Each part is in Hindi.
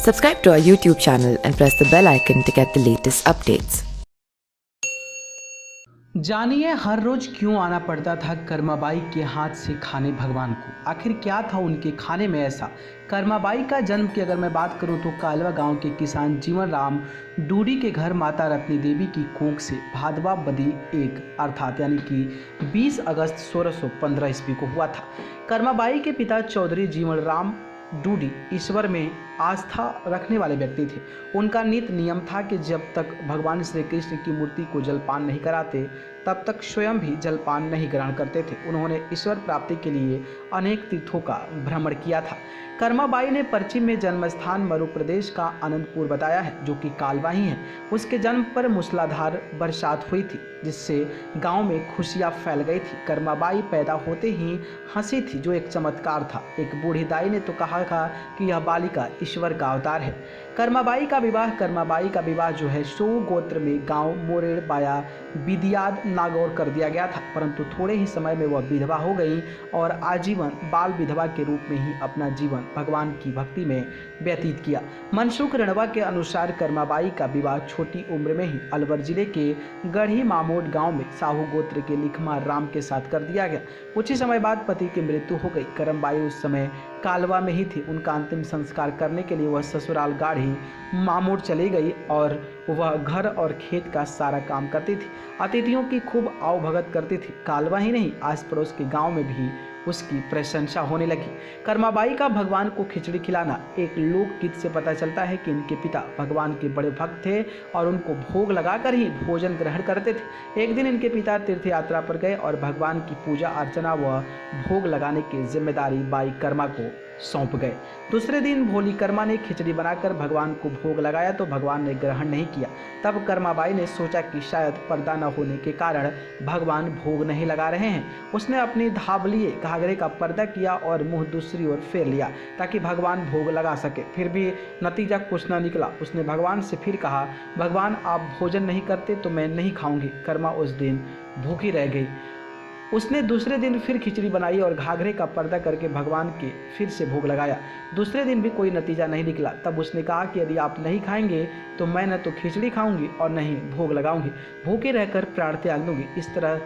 Subscribe to our YouTube channel and press the bell icon to get the latest updates. जानिए हर रोज क्यों आना पड़ता था कर्माबाई के हाथ से खाने भगवान को। आखिर क्या था उनके खाने में ऐसा। कर्माबाई का जन्म की अगर मैं बात करूं तो कालवा गांव के किसान जीवन राम डूडी के घर माता रत्नी देवी की कोख से भादवा बदी 1 अर्थात यानी कि 20 अगस्त 1615 ईस्वी को हुआ था। कर्माबाई के पिता चौधरी जीवन राम डूडी ईश्वर में आस्था रखने वाले व्यक्ति थे। उनका नित नियम था कि जब तक भगवान श्री कृष्ण की मूर्ति को जलपान नहीं कराते तब तक स्वयं भी जलपान नहीं ग्रहण करते थे। उन्होंने ईश्वर प्राप्ति के लिए अनेक तीर्थों का भ्रमण किया था। कर्माबाई ने पश्चिम में जन्म स्थान मरु प्रदेश का अनंतपुर बताया है, जो कि कालवा ही है। उसके जन्म पर मूसलाधार बरसात हुई थी, जिससे गांव में खुशियां फैल गई थी। कर्माबाई पैदा होते ही हंसी थी, जो एक चमत्कार था। एक बूढ़ी दाई ने तो कहा था कि यह बालिका ईश्वर का अवतार है। कर्माबाई का विवाह जो है सो गोत्र में गांव मोरेड़ बाया बिदियाद नागौर कर दिया गया था, परंतु थोड़े ही समय में वह विधवा हो गई और आजीवन बाल विधवा के रूप में ही अपना जीवन भगवान की भक्ति में व्यतीत किया। मनसुख रणवा के अनुसार कर्माबाई का विवाह छोटी उम्र में ही अलवर जिले के गढ़ी मामोड गांव में साहू गोत्र के लिखमा राम के साथ कर दिया गया। कुछ ही समय बाद पति की मृत्यु हो गई। कर्माबाई उस समय कालवा में ही थी। उनका अंतिम संस्कार करने के लिए वह ससुराल गाढ़ी मामोड चली गई और वह घर और खेत का सारा काम करती थी। अतिथियों की खूब आवभगत करती थी। कालवा ही नहीं, आस पड़ोस के गांव में भी उसकी प्रशंसा होने लगी। कर्माबाई का भगवान को खिचड़ी खिलाना एक लोकगीत से पता चलता है कि इनके पिता भगवान के बड़े भक्त थे और उनको भोग लगाकर ही भोजन ग्रहण करते थे। एक दिन इनके पिता तीर्थ यात्रा पर गए और भगवान की पूजा अर्चना व भोग लगाने की जिम्मेदारी बाई कर्मा को सौंप गए। दूसरे दिन भोली कर्मा ने खिचड़ी बनाकर भगवान को भोग लगाया तो भगवान ने ग्रहण नहीं किया। तब कर्माबाई ने सोचा कि शायद पर्दा न होने के कारण भगवान भोग नहीं लगा रहे हैं। उसने अपनी धाबलिए घाघरे का पर्दा किया और मुंह दूसरी ओर फेर लिया ताकि भगवान भोग लगा सके। फिर भी नतीजा कुछ न निकला। उसने भगवान से फिर कहा, भगवान आप भोजन नहीं करते तो मैं नहीं खाऊंगी। कर्मा उस दिन भूखी रह गई। उसने दूसरे दिन फिर खिचड़ी बनाई और घाघरे का पर्दा करके भगवान के फिर से भोग लगाया। दूसरे दिन भी कोई नतीजा नहीं निकला। तब उसने कहा कि यदि आप नहीं खाएंगे तो मैं न तो खिचड़ी खाऊंगी और न ही भोग लगाऊंगी, भूखे रहकर प्राण त्याग दूंगी। इस तरह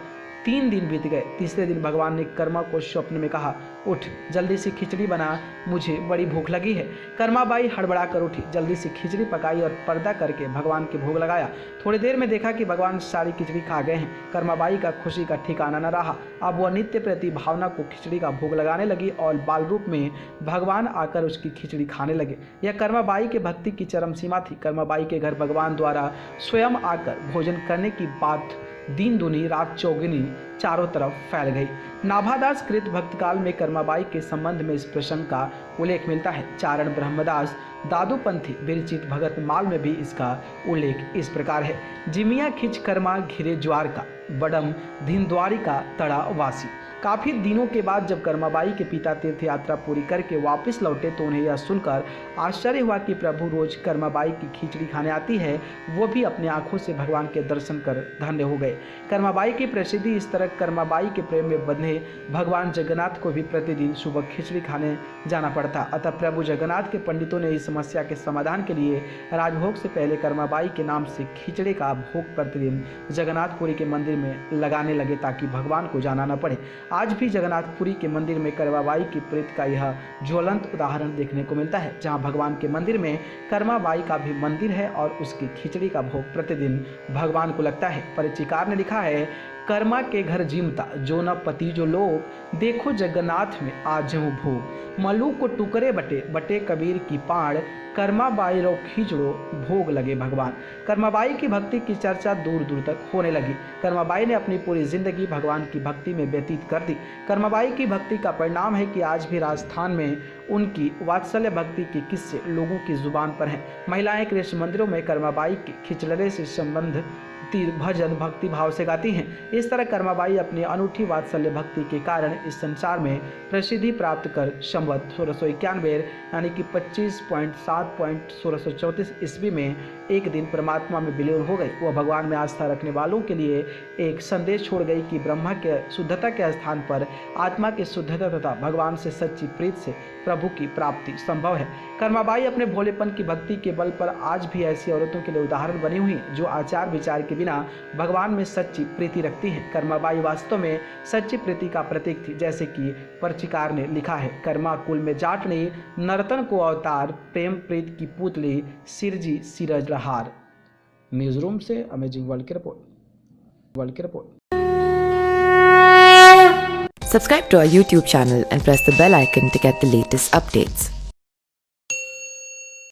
3 दिन बीत गए। तीसरे दिन भगवान ने कर्मा को स्वप्न में कहा, उठ जल्दी से खिचड़ी बना, मुझे बड़ी भूख लगी है। कर्माबाई हड़बड़ा कर उठी, जल्दी से खिचड़ी पकाई और पर्दा करके भगवान के भोग लगाया। थोड़ी देर में देखा कि भगवान सारी खिचड़ी खा गए हैं। कर्माबाई का खुशी का ठिकाना न रहा। अब वह नित्य प्रति भावना को खिचड़ी का भोग लगाने लगी और बाल रूप में भगवान आकर उसकी खिचड़ी खाने लगे। यह कर्माबाई के भक्ति की चरम सीमा थी। कर्माबाई के घर भगवान द्वारा स्वयं आकर भोजन करने की बात दिन दुनी रात चौगुनी चारों तरफ फैल गई। नाभादास कृत भक्तकाल में कर्माबाई के संबंध में इस प्रसंग का उल्लेख मिलता है। चारण ब्रह्मदास दादूपंथी विरचित भगत माल में भी इसका उल्लेख इस प्रकार है। जिमिया खिंच कर्मा घिरे ज्वार का, बडम धिनद्वारी का तड़ा वासी। काफ़ी दिनों के बाद जब कर्माबाई के पिता तीर्थ यात्रा पूरी करके वापस लौटे तो उन्हें यह सुनकर आश्चर्य हुआ कि प्रभु रोज कर्माबाई की खिचड़ी खाने आती है। वो भी अपने आंखों से भगवान के दर्शन कर धन्य हो गए। कर्माबाई की प्रसिद्धि इस तरह कर्माबाई के प्रेम में बंधे भगवान जगन्नाथ को भी प्रतिदिन सुबह खिचड़ी खाने जाना पड़ता। अतः प्रभु जगन्नाथ के पंडितों ने इस समस्या के समाधान के लिए राजभोग से पहले कर्माबाई के नाम से खिचड़ी का भोग प्रतिदिन जगन्नाथपुरी के मंदिर में लगाने लगे ताकि भगवान को जाना न पड़े। आज भी जगन्नाथपुरी के मंदिर में कर्माबाई की प्रीत का यह ज्वलंत उदाहरण देखने को मिलता है, जहां भगवान के मंदिर में कर्माबाई का भी मंदिर है और उसकी खिचड़ी का भोग प्रतिदिन भगवान को लगता है। परिचिकार ने लिखा है, कर्मा के घर जिमता जो न पति जो लोग, देखो जगन्नाथ में आज भोग। मलू को टुकड़े बटे बटे कबीर की पाड़, कर्माबाई रो खींचड़ो भोग लगे भगवान। कर्माबाई की भक्ति की चर्चा दूर दूर तक होने लगी। कर्माबाई ने अपनी पूरी जिंदगी भगवान की भक्ति में व्यतीत कर दी। कर्माबाई की भक्ति का परिणाम है कि आज भी राजस्थान में उनकी वात्सल्य भक्ति के किस्से लोगों की जुबान पर हैं। महिलाएं कृष्ण मंदिरों में कर्माबाई के खिचड़े से संबंध भजन भक्ति भाव से गाती हैं। इस तरह कर्माबाई अपनी अनूठी वात्सल्य भक्ति के कारण इस संसार में प्रसिद्धि प्राप्त कर संवत 1691 यानी कि 25.7.1634 ईस्वी में एक दिन परमात्मा में विलीन हो गई। वह भगवान में आस्था रखने वालों के लिए एक संदेश छोड़ गई कि ब्रह्मा के शुद्धता के स्थान पर आत्मा की शुद्धता तथा भगवान से सच्ची प्रीत से प्रभु की प्राप्ति संभव है। कर्माबाई अपने भोलेपन की भक्ति के बल पर आज भी ऐसी औरतों के लिए उदाहरण बनी हुई हैं जो आचार विचार के बिना भगवान में सच्ची प्रीति रखती हैं। कर्माबाई वास्तव में सच्ची प्रीति का प्रतीक थी। जैसे कि पर्चिकार ने लिखा है, कर्मा कुल में जाटनी नर्तन को अवतार, प्रेम प्रीत की पुतली सिरजी सिरजहार। न्यूज रूम से अमेजिंग वर्ल्ड की report. Subscribe to our YouTube channel and press the bell icon to get the latest updates.